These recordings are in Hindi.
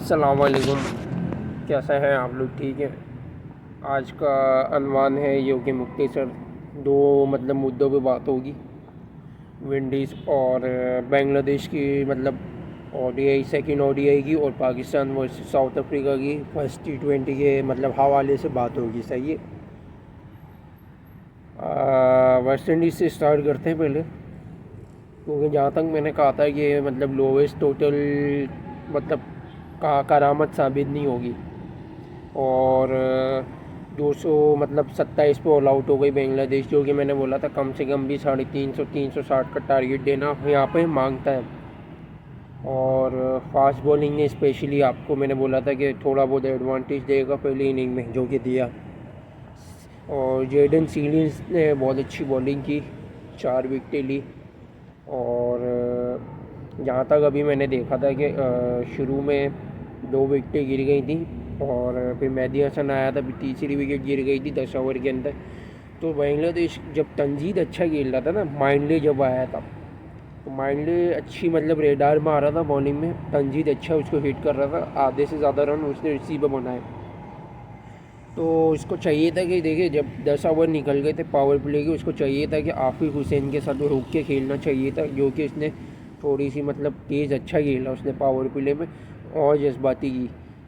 अस्सलामुअलैकुम। कैसे हैं आप लोग? ठीक हैं। आज का अनवान है योगी मुख्तसर दो मुद्दों पे बात होगी। विंडीज़ और बांग्लादेश की ओडीआई, सेकंड ओडीआई की, और पाकिस्तान वर्सेस साउथ अफ्रीका की फर्स्ट T20 के हवाले से बात होगी। सही है। वेस्ट इंडीज़ से स्टार्ट करते हैं पहले, क्योंकि जहाँ तक मैंने कहा था कि लोवेस्ट टोटल मतलब करामत साबित नहीं होगी। और 200 27 पे ऑल आउट हो गई बांग्लादेश, जो कि मैंने बोला था कम से कम भी 350 का टारगेट देना यहाँ पे मांगता है। और फास्ट बॉलिंग ने स्पेशली आपको मैंने बोला था कि थोड़ा बहुत एडवांटेज देगा पहली इनिंग में, जो कि दिया। और जेडन सीलिंस ने बहुत अच्छी बॉलिंग की, 4 विकेटें ली। और जहाँ तक अभी मैंने देखा था कि शुरू में 2 विकेटें गिर गई थी, और फिर मेहदी हसन आया था, फिर तीसरी विकेट गिर गई थी 10 ओवर के अंदर। तो बांग्लादेश जब तंजीद अच्छा खेल रहा था ना, माइंडले जब आया था, तो माइंडले अच्छी रेडार में आ रहा था बॉलिंग में। तंजीद अच्छा उसको हिट कर रहा था, आधे से ज़्यादा रन उसने इसी पर बनाए। तो उसको चाहिए था कि देखिए, जब 10 ओवर निकल गए थे पावर प्ले के, उसको चाहिए था कि आफिफ हुसैन के साथ रुक के खेलना चाहिए था, जो कि उसने थोड़ी सी तेज़ अच्छा खेला उसने पावर प्ले में, और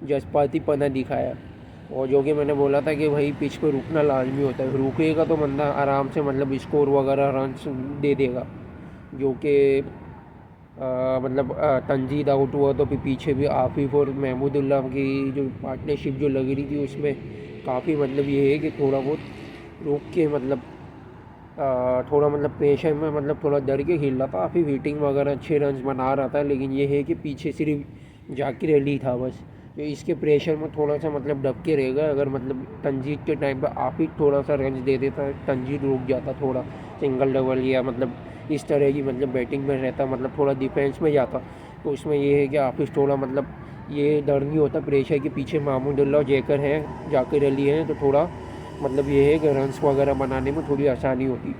जज्बाती पना दिखाया। और जो कि मैंने बोला था कि भाई पिच पर रुकना लाजमी होता है, रुकेगा तो बंदा आराम से स्कोर वगैरह रन दे देगा। जो कि तंजीद आउट हुआ तो फिर पीछे भी आफिफ और महमूदुल्लाह की जो पार्टनरशिप जो लग रही थी, उसमें काफ़ी ये है कि थोड़ा बहुत रुक के थोड़ा प्रेशर में थोड़ा डर के खेल रहा था। काफ़ी हिटिंग वगैरह अच्छे रन बना रहा था, लेकिन ये है कि पीछे सिर्फ जाकिर अली था बस, तो इसके प्रेशर में थोड़ा सा दब के रहेगा। अगर तंजीद के टाइम पर आफिफ थोड़ा सा रन दे देता, तंजीद रुक जाता, थोड़ा सिंगल डबल या इस तरह की बैटिंग में रहता, थोड़ा डिफेंस में जाता, तो उसमें ये है कि आफिफ थोड़ा ये डर नहीं होता प्रेशर के। पीछे महमूदुल्लाह और जैकर हैं, जाकिर अली हैं, तो थोड़ा ये है कि रन्स वगैरह बनाने में थोड़ी आसानी होती,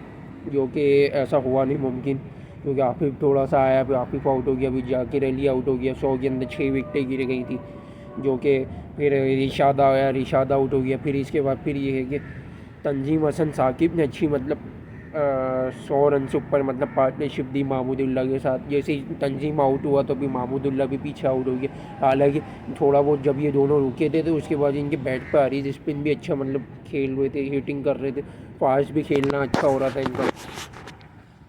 जो कि ऐसा हुआ नहीं मुमकिन, क्योंकि आफिफ थोड़ा सा आया, फिर आफिफ आउट हो गया, फिर जाकिर अली आउट हो गया। 100 के अंदर 6 विकेटें गिर गई थी, जो कि फिर रिशाद आया, रिशाद आउट हो गया। फिर इसके बाद फिर ये है कि तंजीम हसन साकिब ने अच्छी 100 रन से ऊपर पार्टनरशिप दी महमूदुल्लाह के साथ। जैसे ही तंजीम आउट हुआ तो भी महमूदुल्लाह भी पीछे आउट हो गया। हालांकि थोड़ा बहुत जब ये दोनों रुके थे, तो उसके बाद इनके बैट पर आ रही थी, स्पिन भी अच्छा खेल रहे थे, हिटिंग कर रहे थे, फास्ट भी खेलना अच्छा हो रहा था इनका।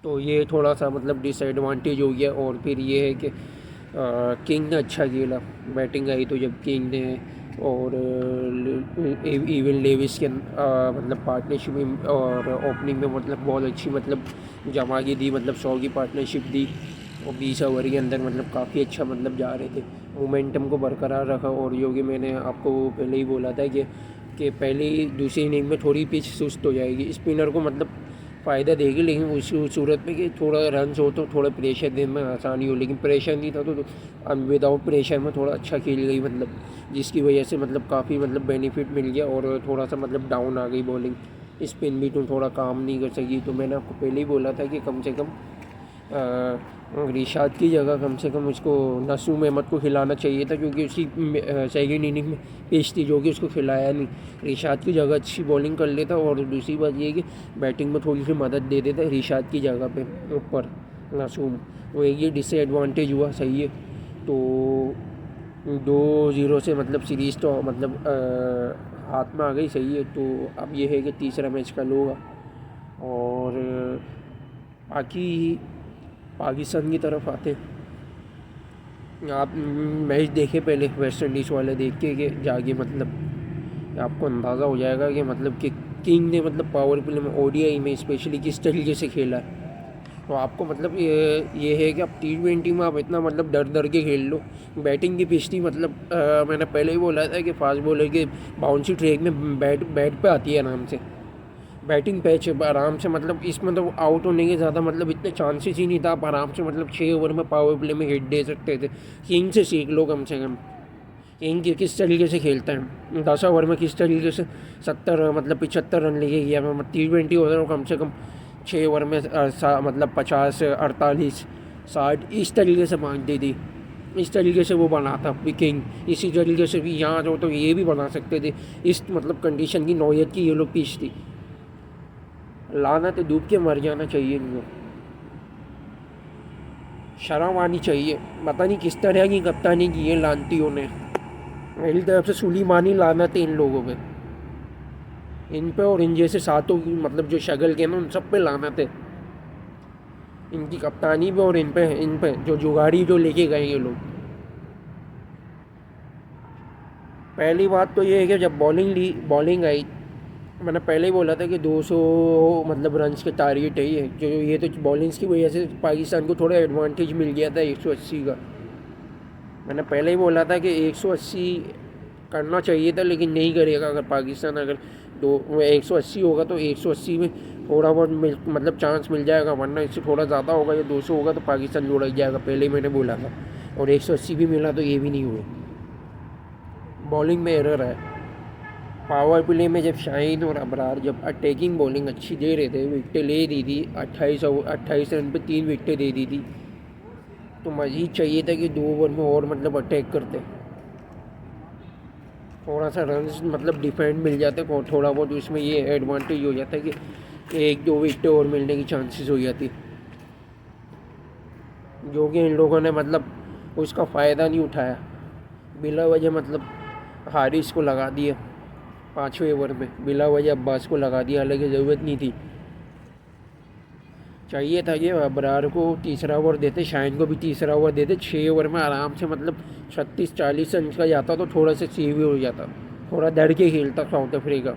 तो ये थोड़ा सा डिसएडवांटेज हो गया। और फिर ये है कि किंग ने अच्छा खेला, बैटिंग आई तो जब किंग ने, और इवन लेविस के पार्टनरशिप और ओपनिंग में बहुत अच्छी जमा की दी, 100 की पार्टनरशिप दी, और 20 ओवर के अंदर काफ़ी अच्छा जा रहे थे, मोमेंटम को बरकरार रखा। और जो कि मैंने आपको पहले ही बोला था कि पहली दूसरी इनिंग में थोड़ी पिच सुस्त हो जाएगी, स्पिनर को फ़ायदा देगी, लेकिन उस सूरत में कि थोड़ा रन हो तो थोड़ा प्रेशर देने में आसानी हो। लेकिन प्रेशर नहीं था, तो विदाउट प्रेशर में थोड़ा अच्छा खेल गई, जिसकी वजह से काफ़ी बेनिफिट मिल गया। और थोड़ा सा डाउन आ गई बॉलिंग, स्पिन भी तो थोड़ा काम नहीं कर सकी। तो मैंने आपको पहले ही बोला था कि कम से कम रिशाद की जगह कम से कम उसको नसूम अहमद को खिलाना चाहिए था, क्योंकि उसकी सेकंड इनिंग में पिच थी, जो कि उसको खिलाया नहीं। रिशाद की जगह अच्छी बॉलिंग कर लेता, और दूसरी बात ये है कि बैटिंग में थोड़ी सी मदद दे देता रिशाद की जगह पे ऊपर नसूम। वो एक ये डिसएडवांटेज हुआ। सही है। तो 2-0 से सीरीज़ तो हाथ में आ गई। सही है। तो अब ये है कि तीसरा मैच कल होगा, और बाकी पाकिस्तान की तरफ आते आप मैच देखे पहले, वेस्ट इंडीज़ वाले देख के जाके आपको अंदाज़ा हो जाएगा कि किंग ने पावर प्ले में ओडीआई में स्पेशली किस तरीके से खेला है। तो आपको ये है कि आप T20 में आप इतना डर के खेल लो। बैटिंग की पिच थी, मैंने पहले ही बोला था कि फास्ट बॉलर के बाउंसी ट्रैक में बैट पे आती है आराम से, बैटिंग पैच आराम से इसमें तो आउट होने के ज़्यादा इतने चांसेस ही नहीं था। आप आराम से 6 ओवर में पावर प्ले में हिट दे सकते थे। किंग से सीख लो कम से कम, किंग किस तरीके से खेलता है, 10 ओवर में किस तरीके से 70 75 रन लेके गया। T20 ओवर में कम से कम 6 ओवर में 50 48 60 इस तरीके से मांग दी थी। इस तरीके से वो बना था किंग। इसी तरीके से भी यहाँ जो तो ये भी बना सकते थे। इस मतलब कंडीशन की नौयत की ये लोग पिच थी। लानत डूब के मर जाना चाहिए इनको, शर्म आनी चाहिए। पता नहीं किस तरह की कप्तानी की है लानतियों ने। मेरी तरफ से सुलीमानी लानत है इन लोगों पे, इन पे और इन जैसे सातों की मतलब जो शगल के ना उन सब पे लानत है, इनकी कप्तानी पे और इन पे जो जुगाड़ी जो लेके गए ये लोग। पहली बात तो ये है कि जब बॉलिंग आई, मैंने पहले ही बोला था कि 200 मतलब रन्स के टारगेट है ये तो बॉलिंग्स की वजह से पाकिस्तान को थोड़ा एडवांटेज मिल गया था 180 का। मैंने पहले ही बोला था कि 180 करना चाहिए था, लेकिन नहीं करेगा। अगर पाकिस्तान अगर 180 होगा तो 180 में थोड़ा बहुत मतलब चांस मिल जाएगा, वरना इससे थोड़ा ज़्यादा होगा या 200 होगा तो पाकिस्तान जोड़ा जाएगा। पहले ही मैंने बोला था, और 180 भी मिला तो ये भी नहीं हुए। बॉलिंग में एरर है। पावर प्ले में जब शाहीन और अबरार जब अटैकिंग बॉलिंग अच्छी दे रहे थे, विकटें ले दी थी, 28 रन पे 3 विकटें दे दी थी, तो मज़ीद चाहिए था कि 2 ओवर में और मतलब अटैक करते, थोड़ा सा रन मतलब डिफेंड मिल जाते, थोड़ा बहुत उसमें ये एडवांटेज हो जाता है कि 1-2 विकटें और मिलने की चांसेस हो जाती, जो कि इन लोगों ने मतलब उसका फ़ायदा नहीं उठाया। बिला वजह मतलब हारिस को लगा दिया 5वें ओवर में, बिला वजह अब्बास को लगा दिया, हालांकि ज़रूरत नहीं थी। चाहिए था कि अबरार को तीसरा ओवर देते, शाहीन को भी तीसरा ओवर देते। 6 ओवर में आराम से मतलब 36-40 रन का जाता तो थोड़ा सा सेव हो जाता, थोड़ा डर के खेलता साउथ अफ्रीका।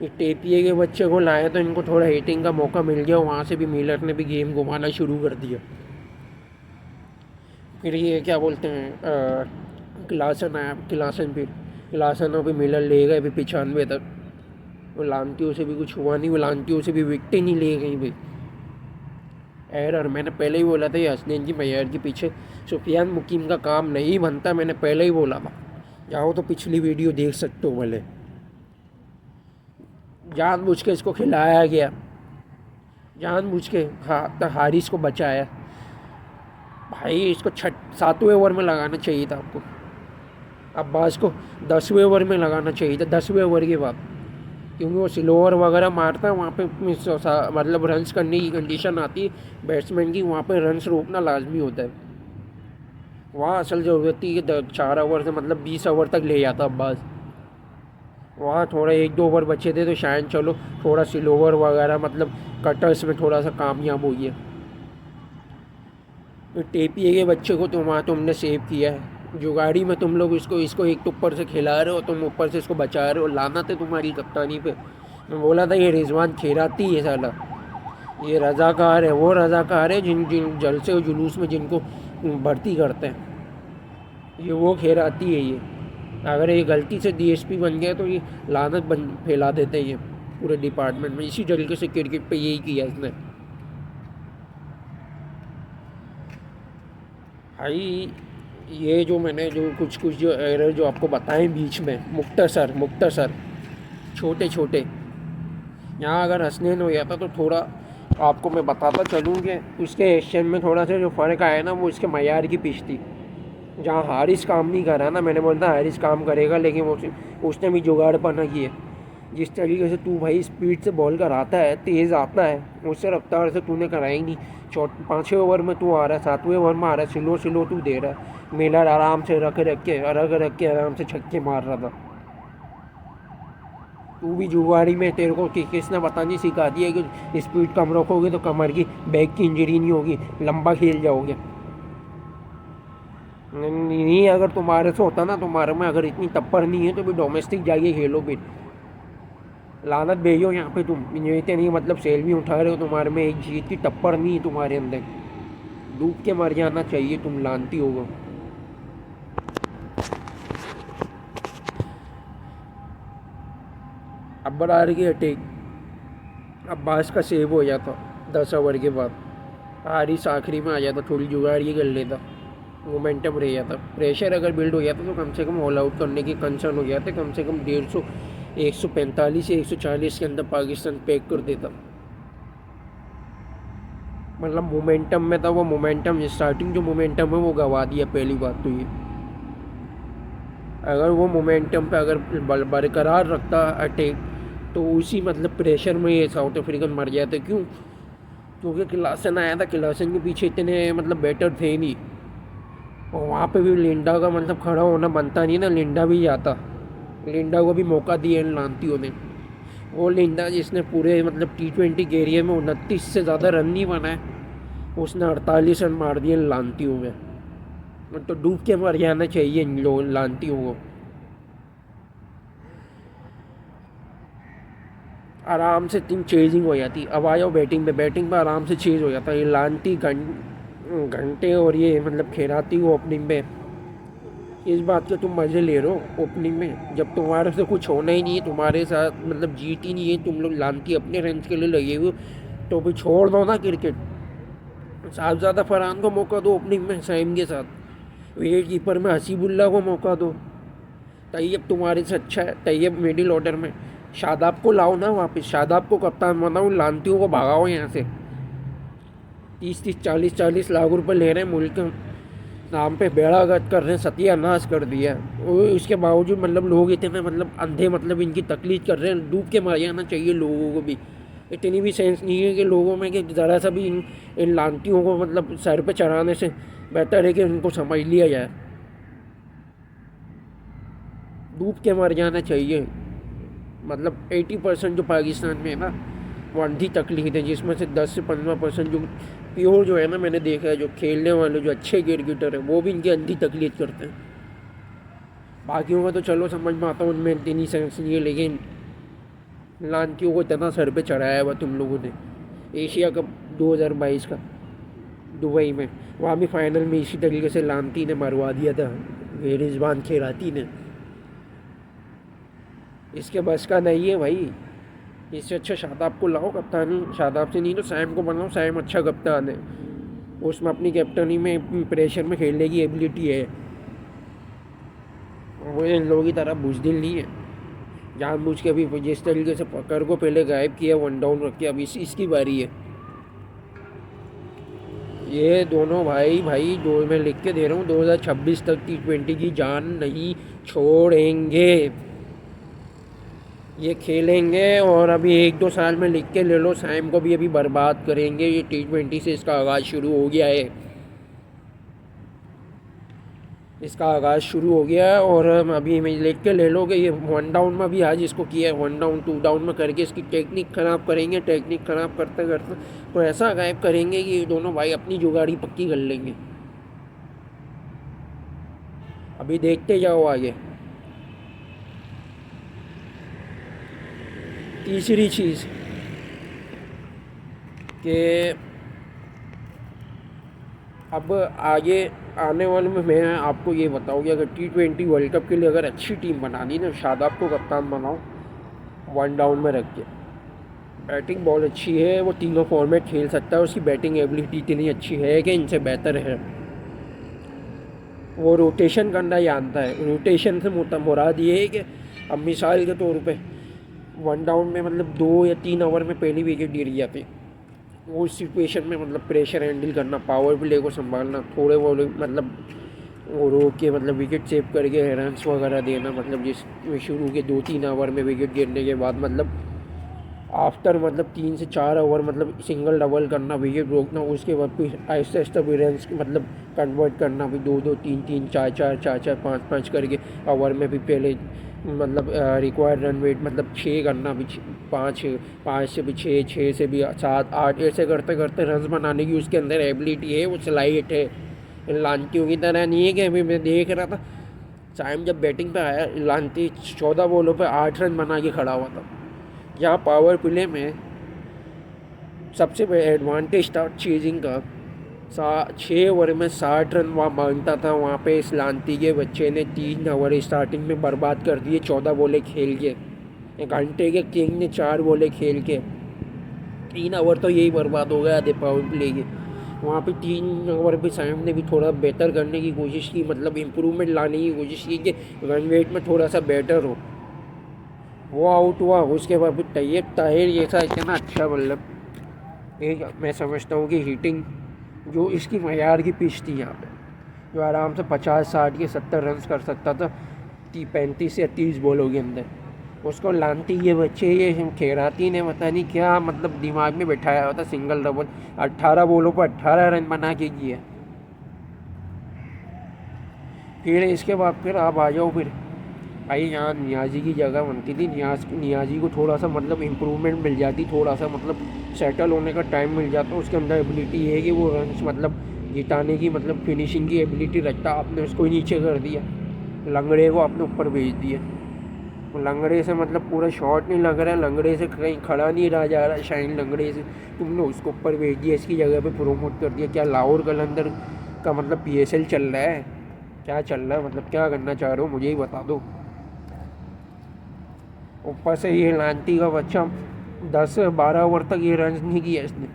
ये टेपिए के बच्चे को लाया तो इनको थोड़ा हिटिंग का मौका मिल गया, वहाँ से भी मिलर ने भी गेम घुमाना शुरू कर दिया। फिर ये क्या बोलते हैं क्लासन आया, क्लासन भी मिलर ले गए फिर 95 तक। वो लानतियों से भी कुछ हुआ नहीं, वो लानतियों से भी विकटें नहीं ले गई भाई। एरर मैंने पहले ही बोला था, ये हसनैन की मैयार के पीछे सुफियान मुकीम का काम नहीं बनता, मैंने पहले ही बोला था। जाओ तो पिछली वीडियो देख सकते हो। भले जानबूझ के इसको खिलाया गया, जानबूझ के हारिस को बचाया भाई। इसको 7वें ओवर में लगाना चाहिए था आपको, अब्बास को 10वें ओवर में लगाना चाहिए था, 10वें ओवर के बाद, क्योंकि वो स्लोअर वगैरह मारता है वहाँ पे मतलब रन्स करने की कंडीशन आती है बैट्समैन की, वहाँ पे रन्स रोकना लाजमी होता है। वहाँ असल ज़रूरत थी कि 4 ओवर से मतलब 20 ओवर तक ले जाता अब्बास। वहाँ थोड़ा 1-2 ओवर बचे थे तो शायद चलो थोड़ा स्लोअर वगैरह मतलब कटर्स में थोड़ा सा कामयाब हुई है। तो टेपिए के बच्चे को तुमने सेव किया है, जुगाड़ी में तुम लोग इसको एक तो ऊपर से खिला रहे हो, तुम ऊपर से इसको बचा रहे हो। लानत है तुम्हारी कप्तानी पे। मैं बोला था ये रिजवान खैराती है साला, ये रज़ाकार है, वो रज़ाकार है जिन जलसे और जुलूस में जिनको भर्ती करते हैं, ये वो खैराती है। ये अगर ये गलती से DSP बन गया तो ये लानत फैला देते हैं ये पूरे डिपार्टमेंट में। इसी तरीके से क्रिकेट पे यही किया इसने भाई। ये जो मैंने जो कुछ जो एरर जो आपको बताएं बीच में, मुख्तसर छोटे छोटे, यहाँ अगर हसनैन हो जाता तो थोड़ा आपको मैं बताता चलूँ कि उसके एशियन में थोड़ा सा जो फ़र्क आया ना, वो इसके मैयार की पिच थी। जहाँ हारिस काम नहीं कर रहा ना, मैंने बोला था हारिस काम करेगा, लेकिन उसने भी जुगाड़पना किया। जिस तरीके से तू भाई स्पीड से बॉल कराता है, तेज़ आता है, उससे रफ्तार से तूने कराई नहीं। 5वें ओवर में तू आ रहा है, 7वें ओवर में आ रहा है, स्लो तू दे रहा है। मिलर आराम से रख के आराम से छक्के मार रहा था। तू भी जुगाड़ी में, तेरे को किसने पता नहीं सिखा दिया कि स्पीड कम रखोगे तो कमर की बैक की इंजरी नहीं होगी, लंबा खेल जाओगे। नहीं, अगर तुम्हारे से होता ना, तुम्हारे में अगर इतनी टप्पर नहीं है तो भी डोमेस्टिक जाइए खेलो। फिर लानत भेजो यहाँ पे, तुम इतने नहीं मतलब सेल भी उठा रहे हो, तुम्हारे में एक जीत की टप्पर नहीं है तुम्हारे अंदर, डूब के मर जाना चाहिए तुम, लानती होगा। अब्बार की अटैक, अब्बास का सेव हो जाता 10 ओवर के बाद, हारिस आखिरी में आ जाता, थोड़ी जुगाड़ी कर लेता, मोमेंटम रह जाता, प्रेशर अगर बिल्ड हो जाता तो कम से कम ऑल आउट करने की कंसर्न हो जाते, कम से कम 150 145 या 140 के अंदर पाकिस्तान पैक कर देता। मतलब मोमेंटम में था, वो मोमेंटम स्टार्टिंग जो मोमेंटम है वो गवा दिया। पहली बात तो ये, अगर वो मोमेंटम पे अगर बरकरार रखता अटैक, तो उसी मतलब प्रेशर में ये साउथ अफ्रीकन मर जाते। क्यों? क्योंकि क्लासन आया था, क्लासन के पीछे इतने मतलब बैटर थे नहीं, और वहाँ पे भी लिंडा का मतलब खड़ा होना बनता नहीं ना, लिंडा भी जाता। लिंडा को भी मौका दिया इन लानतियों ने। वो लिंडा जिसने पूरे मतलब T20 कैरियर में 29 से ज़्यादा रन नहीं बनाए, उसने 48 रन मार दिए इन लानतियों में। तो डूब के मर जाना चाहिए इन लोग लानतियों को। आराम से टीम चेजिंग हो जाती। अब आ जाओ बैटिंग पे आराम से चेज हो जाता। ये लानती घंटे और ये मतलब खैराती को ओपनिंग में, इस बात के तुम मज़े ले रहे हो ओपनिंग में, जब तुम्हारे से कुछ होना ही नहीं है, तुम्हारे साथ मतलब जीत ही नहीं है, तुम लोग लानती अपने रन के लिए लगे हुए, तो फिर छोड़ दो ना क्रिकेट। साहबजादा फरहान को मौका दो ओपनिंग में सैम के साथ, विकेट कीपर में हसीबुल्ला को मौका दो। तैयब तुम्हारे से अच्छा है, तैयब मिडिल ऑर्डर में। शादाब को लाओ ना वापस, शादाब को कप्तान बनाओ, लानतियों को भगाओ यहाँ से। 30-30 40-40 लाख रुपए ले रहे हैं, मुल्क नाम पे बेड़ा गर्क कर रहे हैं, सत्यानाश कर दिया। और इसके बावजूद मतलब लोग इतने मतलब अंधे मतलब इनकी तकलीफ कर रहे हैं। डूब के मर जाना चाहिए लोगों को भी। इतनी भी सेंस नहीं है कि लोगों में कि ज़रा सा भी इन लानतियों को मतलब सर पे चढ़ाने से बेहतर है कि उनको समझ लिया जाए। डूब के मर जाना चाहिए। मतलब 80% जो पाकिस्तान में है ना, वो अंधी तकलीफ है, जिसमें से 10 से 15% जो प्योर जो है ना, मैंने देखा है जो खेलने वाले जो अच्छे क्रिकेटर हैं वो भी इनकी अंधी तकलीफ करते हैं। बाकियों का तो चलो समझ में आता है, उनमें इतनी सेंस नहीं है, लेकिन लानतियों को इतना सर पे चढ़ाया हुआ तुम लोगों ने। एशिया कप 2022 का दुबई में, वहाँ भी फाइनल में इसी तरीके से लानती ने मरवा दिया था, रिजवान खैराती ने। इसके बस का नहीं है भाई। इससे अच्छा शादाब को लाओ कप्तानी, शादाब से नहीं तो सैम को बनाओ, सैम अच्छा कप्तान है, उसमें अपनी कैप्टनी में प्रेशर में खेलने की एबिलिटी है। वो इन लोगों की तरह बुजदिल नहीं है, जानबूझ के अभी जिस तरीके से पकड़ को पहले गायब किया, वन डाउन रख के, अब इसकी बारी है। ये दोनों भाई दो मैं लिख के दे रहा हूँ, 2026 तक T20 की जान नहीं छोड़ेंगे। ये खेलेंगे और अभी 1-2 साल में लिख के ले लो, सैम को भी अभी बर्बाद करेंगे। ये T20 से इसका आगाज़ शुरू हो गया है, इसका आगाज़ शुरू हो गया है। और अभी मैं लिख के ले लो कि ये वन डाउन में भी आज इसको किया है, 1 डाउन 2 डाउन में करके इसकी टेक्निक ख़राब करेंगे। टेक्निक ख़राब करते करते तो ऐसा गायब करेंगे कि ये दोनों भाई अपनी जुगाड़ी पक्की कर लेंगे। अभी देखते जाओ आगे। तीसरी चीज़ कि अब आगे आने वाले में मैं आपको ये बताऊँ कि अगर T20 वर्ल्ड कप के लिए अगर अच्छी टीम बनानी ना, शादाब को कप्तान बनाओ 1 डाउन में रख के। बैटिंग बॉल अच्छी है, वो तीनों फॉर्मेट खेल सकता है, उसकी बैटिंग एबिलिटी इतनी अच्छी है कि इनसे बेहतर है। वो रोटेशन करना जानता है। रोटेशन से मुराद ये है कि अब मिसाल के तौर पे 1 डाउन में मतलब 2 या 3 ओवर में पहली विकेट गिर जाती, वो सिचुएशन में मतलब प्रेशर हैंडल करना, पावर प्ले को संभालना, थोड़े वो मतलब वो रोक के मतलब विकेट सेव करके रन्स वगैरह देना। मतलब जिस शुरू के 2-3 ओवर में विकेट गिरने के बाद मतलब आफ्टर मतलब 3 से 4 ओवर मतलब सिंगल डबल करना, विकेट रोकना, उसके बाद फिर आहिस्ता आहिस्ता भी रन्स मतलब कन्वर्ट करना, फिर 2-2 3-3 4-4 4-4 5-5 करके ओवर में भी पहले मतलब रिक्वायर्ड रन वेट मतलब 6 करना, भी 5 से भी 6 से भी 7-8, ऐसे करते करते रन्स बनाने की उसके अंदर एबिलिटी है, वो स्लाइट है। लानतियों की तरह नहीं है कि अभी मैं देख रहा था साइम जब बैटिंग पे आया, लानती 14 बॉलों पे 8 रन बना के खड़ा हुआ था। यहाँ पावर प्ले में सबसे बड़ा एडवांटेज था चेजिंग का। 6 ओवर में 60 रन वहाँ मांगता था, वहाँ पे इस लानती के बच्चे ने 3 ओवर स्टार्टिंग में बर्बाद कर दिए 14 बॉलें खेल के। एक घंटे के किंग ने 4 बॉलें खेल के 3 ओवर तो यही बर्बाद हो गया आधे पावर प्ले के। वहाँ पे 3 ओवर पे साइम ने भी थोड़ा बेहतर करने की कोशिश की, मतलब इम्प्रूवमेंट लाने की कोशिश की कि रन वेट में थोड़ा सा बेटर हो। वो आउट हुआ, उसके बाद फिर तैयब ताहिर जैसा इतना अच्छा मतलब एक मैं समझता हूँ कि हिटिंग जो इसकी मयार की पिच थी यहाँ पे, जो आराम से 50 60 के 70 रन कर सकता था 35 या 30 बॉलों के अंदर, उसको लानती ये बच्चे ये खेराती ने पता नहीं क्या मतलब दिमाग में बैठाया हुआ था। सिंगल डबल 18 बॉलों पर 18 रन बना के किया। फिर इसके बाद फिर आप आ जाओ, फिर भाई यहाँ नियाजी की जगह बनती थी। नियाजी को थोड़ा सा मतलब इम्प्रूवमेंट मिल जाती, थोड़ा सा मतलब सेटल होने का टाइम मिल जाता। उसके अंदर एबिलिटी है कि वो रन मतलब जिताने की मतलब फिनिशिंग की एबिलिटी रखता। आपने उसको ही नीचे कर दिया, लंगड़े को आपने ऊपर भेज दिया। लंगड़े से मतलब पूरा शॉट नहीं लग रहा है, लंगड़े से कहीं खड़ा नहीं रहा जा रहा है शाइन लंगड़े से, तुमने उसको ऊपर भेज दिया, इसकी जगह पे प्रोमोट कर दिया। क्या लाहौर कलंदर का मतलब PSL चल रहा है? क्या चल रहा है मतलब क्या करना चाह रहे हो मुझे ही बता दो। ऊपर से ये लांती का बच्चा 10 12 ओवर तक ये रन नहीं किया इसने।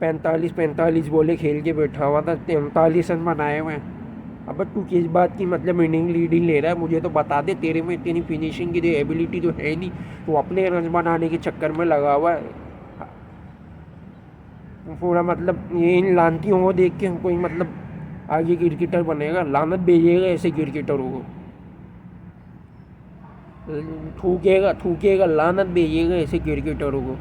45 बॉले खेल के बैठा हुआ था, 43 रन बनाए हुए हैं। अब तू किस बात की मतलब इनिंग लीडिंग ले रहा है मुझे तो बता दे। तेरे में इतनी फिनिशिंग की तो एबिलिटी तो है नहीं, तो अपने रन बनाने के चक्कर में लगा हुआ है पूरा। मतलब ये इन लानतियों को देख के कोई मतलब आगे क्रिकेटर बनेगा, लानत भेजिएगा ऐसे क्रिकेटरों को, थूकेगा लानत भेजिएगा ऐसे क्रिकेटरों को।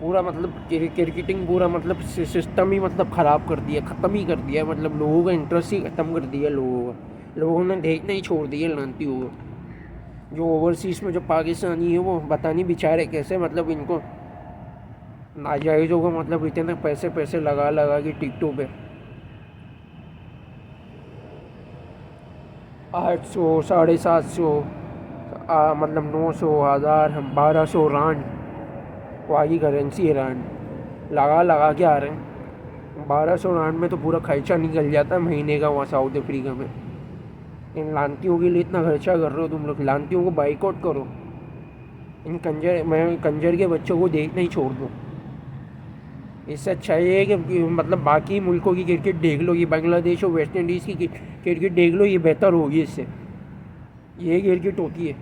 पूरा मतलब क्रिकेटिंग पूरा मतलब सिस्टम ही मतलब ख़राब कर दिया, ख़त्म ही कर दिया। मतलब लोगों का इंटरेस्ट ही ख़त्म कर दिया लोगों का। लोगों ने देखना ही छोड़ दिया लानतियों को। जो ओवरसीज़ में जो पाकिस्तानी है वो पता नहीं बेचारे कैसे मतलब इनको नाजायज़ों को मतलब इतने पैसे लगा के टिकटों पे 800 750 मतलब 900 1000 1200 रन, वहाँ की करेंसी है रन, लगा के आ रहे हैं। 1200 रन में तो पूरा खर्चा निकल जाता है महीने का वहाँ साउथ अफ्रीका में। इन लानतियों के लिए इतना खर्चा कर रहे हो तुम लोग, लानतियों को बाइकआउट करो। इन कंजर के बच्चों को देखना ही छोड़ दो। इससे अच्छा ये है कि मतलब बाकी मुल्कों की क्रिकेट देख लो, ये बांग्लादेश और वेस्ट इंडीज़ की क्रिकेट देख लो, ये बेहतर होगी इससे। ये क्रिकेट होती है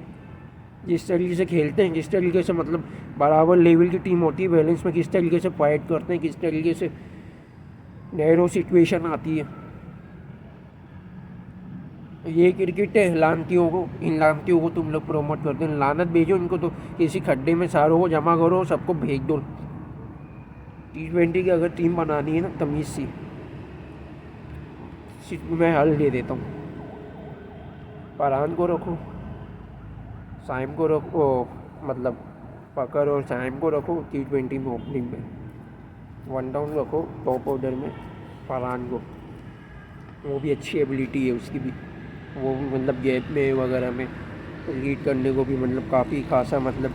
जिस तरीके से खेलते हैं, जिस तरीके से मतलब बराबर लेवल की टीम होती है, बैलेंस में किस तरीके से फाइट करते हैं, किस तरीके से नैरो सिचुएशन आती है। ये क्रिकेट है लानतियों को, इन लानतियों को तुम लोग प्रमोट करते हैं। लानत भेजो इनको तो किसी खड्डे में सारों को जमा करो, सबको भेज दो। T20 की अगर टीम बनानी है ना तमीज़ सी, मैं हल दे देता हूँ। फरहान को रखो, साइम को रखो, मतलब फकर और साइम को रखो T20 में ओपनिंग में, वन डाउन रखो टॉप ऑर्डर में फरहान को। वो भी अच्छी एबिलिटी है उसकी भी, वो भी मतलब गैप में वगैरह में लीड करने को भी मतलब काफ़ी खासा मतलब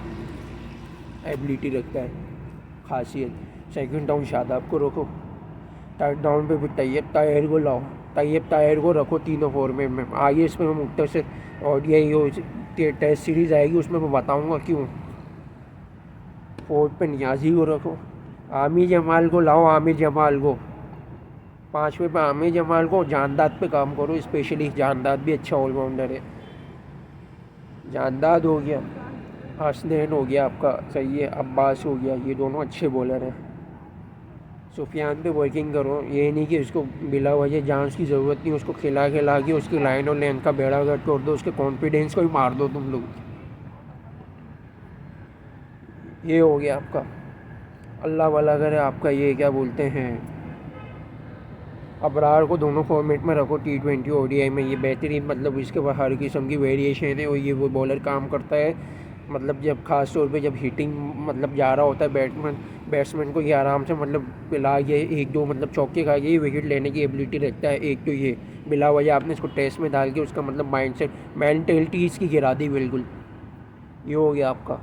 एबिलिटी रखता है, खासियत। सेकंड डाउन शादाब को रखो, थर्ड डाउन पे भी तैयब ताहिर को लाओ, तैयब ताहिर को रखो तीनों फॉर्मेट में। आगे इसमें मैं मुख्तर ODI हो टेस्ट सीरीज़ आएगी उसमें मैं बताऊंगा क्यों। फोर्थ पे नियाजी को रखो, आमिर जमाल को लाओ, आमिर जमाल को। पाँचवें पे आमिर जमाल को, जानदाद पे काम करो स्पेशली, जानदाद भी अच्छा ऑलराउंडर है। जानदाद हो गया, हसनैन हो गया आपका, सही है, अब्बास हो गया, ये दोनों अच्छे बॉलर हैं। सुफियान पे वर्किंग करो, ये नहीं कि उसको बिला वजह जान की ज़रूरत नहीं, उसको खिला के उसकी लाइन और लेंथ का बेड़ा गर्क कर दो, उसके कॉन्फिडेंस को ही मार दो तुम लोग। ये हो गया आपका। अल्लाह वाला करे आपका ये क्या बोलते हैं, अबरार को दोनों फॉर्मेट में रखो T20 ODI में। ये बेहतरीन मतलब इसके बाद हर किस्म की वेरिएशन है और ये वो बॉलर काम करता है। मतलब जब ख़ास तौर पे जब हिटिंग मतलब जा रहा होता है बैट्समैन को, ये आराम से मतलब पिला के 1 2 मतलब चौके खा के विकेट लेने की एबिलिटी रखता है। एक तो ये बिला वजह आपने इसको टेस्ट में डाल के उसका मतलब माइंडसेट मेंटलिटी इसकी गिरा दी बिल्कुल। ये हो गया आपका।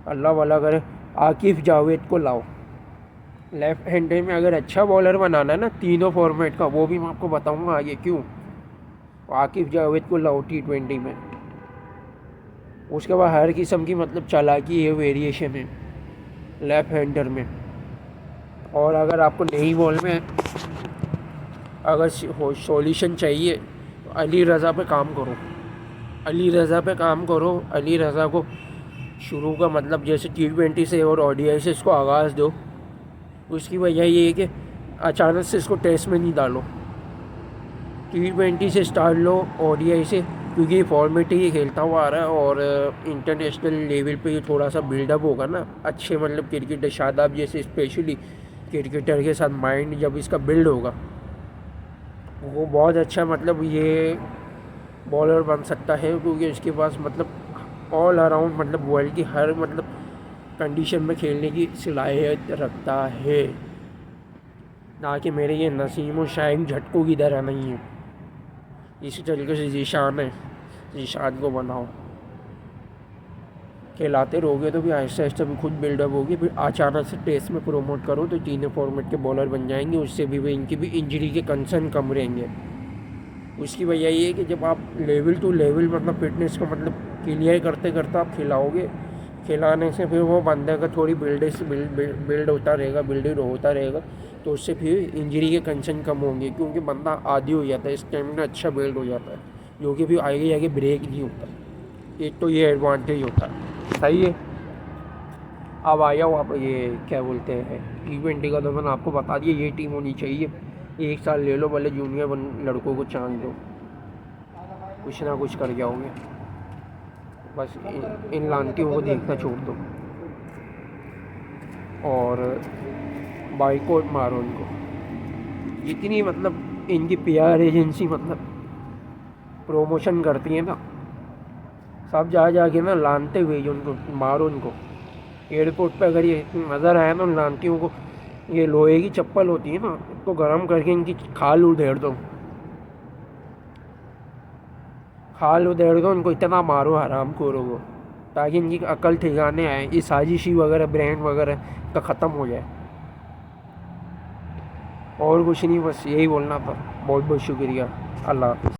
अल्लाह वाला करे आकिफ़ जावेद को लाओ, लेफ़्ट हैंडर में अगर अच्छा बॉलर बनाना है ना तीनों फॉर्मेट का, वो भी मैं आपको बताऊंगा आगे क्यों। आकिफ़ जावेद को लाओ T20 में। उसके बाद हर किस्म की मतलब चालाकी है, वेरिएशन है लेफ़्ट हैंडर में। और अगर आपको नई बॉल में अगर सॉल्यूशन चाहिए तो अली रज़ा पे काम करो, अली रज़ा पे काम करो। अली रज़ा को शुरू का मतलब जैसे T20 से और ODI से इसको आगाज़ दो, उसकी वजह ये है कि अचानक से इसको टेस्ट में नहीं डालो। T20 से स्टार्ट लो, ODI से, क्योंकि ये फॉर्मेट ही खेलता हुआ आ रहा है और इंटरनेशनल लेवल पे ये थोड़ा सा बिल्डअप होगा ना, अच्छे मतलब क्रिकेटर शादाब जैसे स्पेशली क्रिकेटर के साथ माइंड जब इसका बिल्ड होगा, वो बहुत अच्छा मतलब ये बॉलर बन सकता है, क्योंकि इसके पास मतलब ऑल अराउंड मतलब वर्ल्ड की हर मतलब कंडीशन में खेलने की सलाहियत रखता है, ना कि मेरे ये नसीम और शाहिन झटकों की तरह नहीं है। इसी तरीके से जीशान है, जीशान को बनाओ, खिलाते रहोगे तो भी आहिस्ता आहिस्ता भी खुद बिल्डअप होगी, फिर अचानक से टेस्ट में प्रोमोट करो तो तीनों फॉर्मेट के बॉलर बन जाएंगे, उससे भी इनकी भी इंजरी के कंसर्न कम रहेंगे। उसकी वजह ये है कि जब आप लेवल टू लेवल मतलब फिटनेस को मतलब क्लियर करते करते आप खिलाओगे, खिलाने से फिर वो बंदे का थोड़ी बिल्ड होता रहेगा, तो उससे फिर इंजरी के कंसर्न कम होंगे, क्योंकि बंदा आदी हो जाता है, स्टेमिना अच्छा बिल्ड हो जाता है, जो कि फिर आगे आगे ब्रेक नहीं होता। एक तो ये एडवांटेज होता है। सही है। अब आया हो आप ये क्या बोलते हैं T20 का, तो मैंने आपको बता दिया ये टीम होनी चाहिए। 1 साल ले लो, भले जूनियर लड़कों को चांस दो, कुछ ना कुछ कर जाओगे। बस इन लानतियों को देखना छोड़ दो और बाइकआउट मारो इनको। जितनी मतलब इनकी PR एजेंसी मतलब प्रमोशन करती है ना, सब जा के ना लानते हुए उनको मारो। इनको एयरपोर्ट पे अगर ये नज़र आया ना लानतियों को, ये लोहे की चप्पल होती है ना, इसको गर्म करके इनकी खाल उधेड़ दो, इनको इतना मारो हराम खोरों को, ताकि इनकी अकल ठिकाने आए, ये साजिशी वगैरह ब्रांड वगैरह का ख़त्म हो जाए। और कुछ नहीं, बस यही बोलना था। बहुत बहुत शुक्रिया। अल्लाह हाफ़िज़।